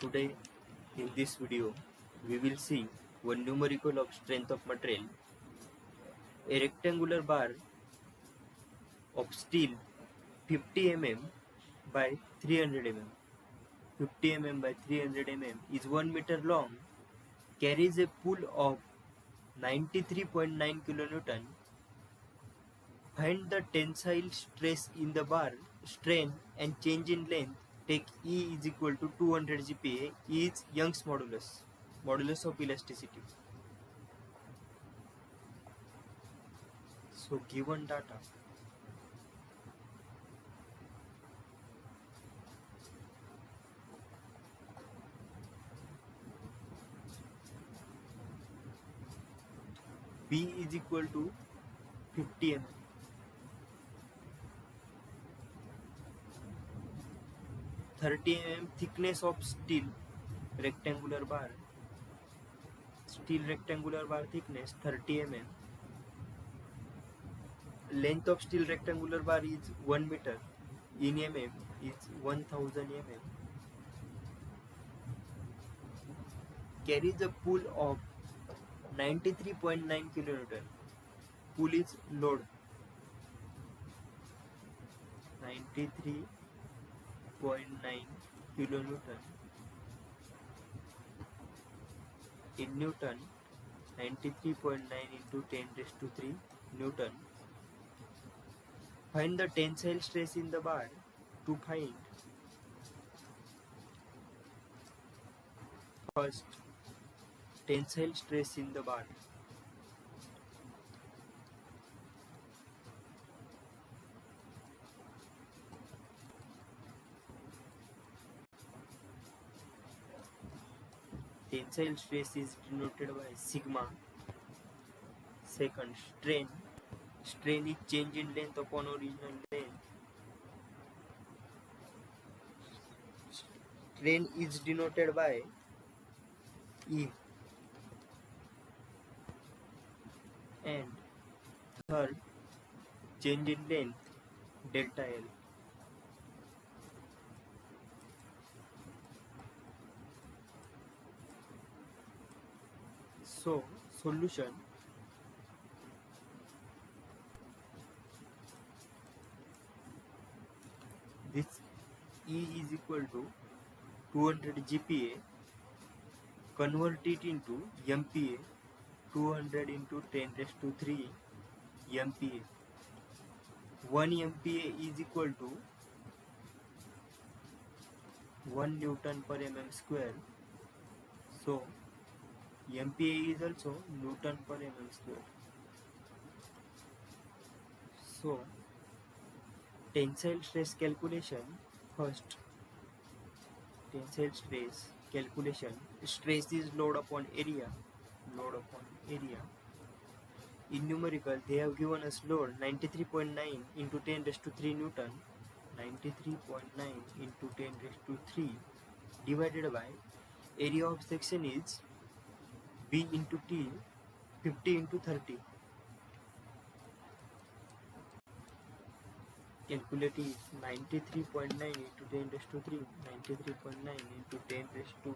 Today in this video we will see one numerical of strength of material. A rectangular bar of steel 50 mm by 300 mm. 50 mm by 300 mm is 1 meter long, carries a pull of 93.9 kN. Find the tensile stress in the bar, strain and change in length. Take E is equal to 200 GPa. E is Young's modulus of elasticity. So given data, B is equal to 50 mm. 30 mm thickness of steel rectangular bar. Steel rectangular bar thickness 30 mm. Length of steel rectangular bar is 1 meter. In mm is 1000 mm. Carries a pull of 93.9 kN. Pull is load 93.9 kN. In Newton, 93.9 into 10 raised to 3 Newton. Find the tensile stress in the bar. To find, first, tensile stress in the bar. Tensile stress is denoted by sigma. Second, strain. Strain is change in length upon original length. Strain is denoted by E. And third, change in length, delta L. So, solution. This E is equal to 200 GPa. Convert it into MPa. 200 into 10 raised to 3 MPa. 1 MPa is equal to 1 Newton per mm square. So, MPa is also Newton per mm square. So, tensile stress calculation. First, tensile stress calculation. Stress is load upon area. Load upon area. In numerical, they have given us load 93.9 into 10 raised to 3 Newton. 93.9 into 10 raised to 3 divided by area of section is B into T, 50 into 30. Calculate is 93.9 into 10 raised to 3. 93.9 into 10 raised to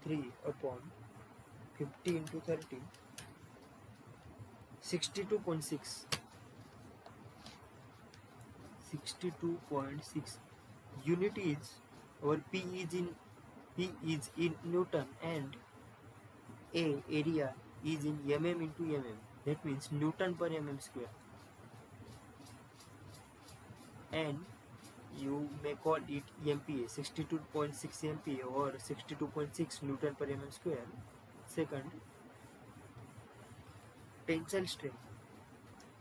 3 upon 50 into 30. 62.6. 62.6. Unit is, our P is in Newton and A area is in mm into mm. That means Newton per mm square. And you may call it MPa, 62.6 MPa or 62.6 Newton per mm square. Second, tensile strain.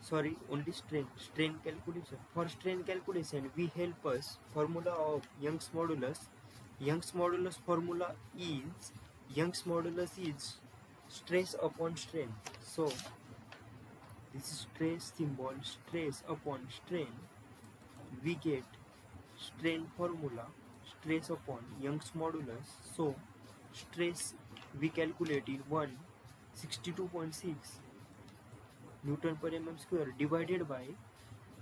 Sorry, only strain calculation. For strain calculation, we help us formula of Young's modulus. Young's modulus formula is, Young's modulus is stress upon strain. So, this is stress symbol, stress upon strain. We get strain formula, stress upon Young's modulus. So, stress we calculate in 62.6 Newton per mm square divided by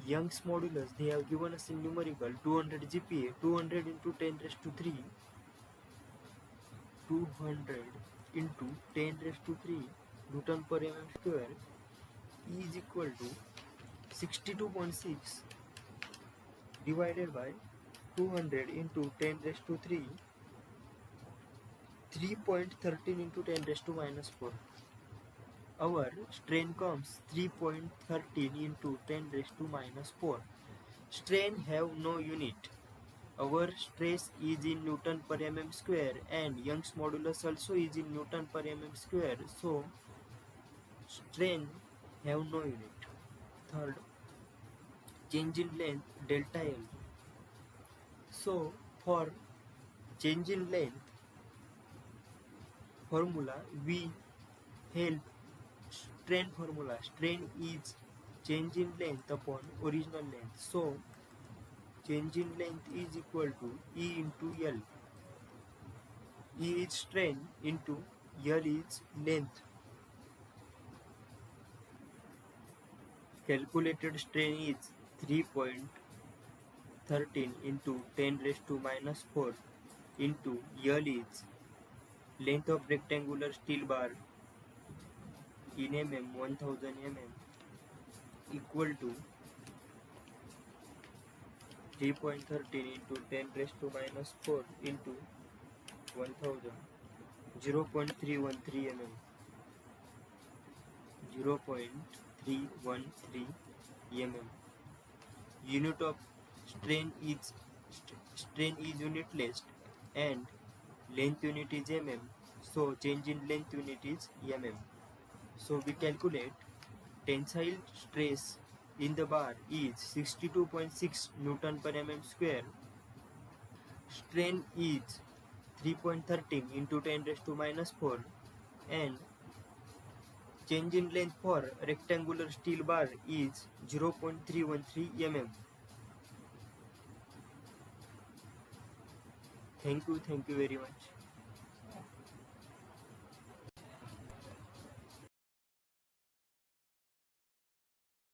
Young's modulus. They have given us in numerical 200 GPa, 200 into 10 raised to 3 200 into 10 raised to 3 Newton per mm square is equal to 62.6 divided by 200 into 10 raised to 3 3.13 into 10 raised to minus 4. Our strain comes 3.13 into 10 raised to minus 4. Strain have no unit. Our stress is in Newton per mm square and Young's modulus also is in Newton per mm square. So strain have no unit. Third, change in length delta L. So for change in length formula we help strain formula. Strain is change in length upon original length. So change in length is equal to E into L. E is strain into L is length. Calculated strain is 3.13 into 10 raised to minus 4 into L is length of rectangular steel bar in mm 1000 mm equal to 3.13 into 10 raised to minus 4 into 1000 0.313 mm 0.313 mm. Unit of strain is unitless and length unit is mm, so change in length unit is mm. So we calculate tensile stress in the bar is 62.6 Newton per mm square. Strain is 3.13 into 10 raised to minus 4 and change in length for rectangular steel bar is 0.313 mm. Thank you very much.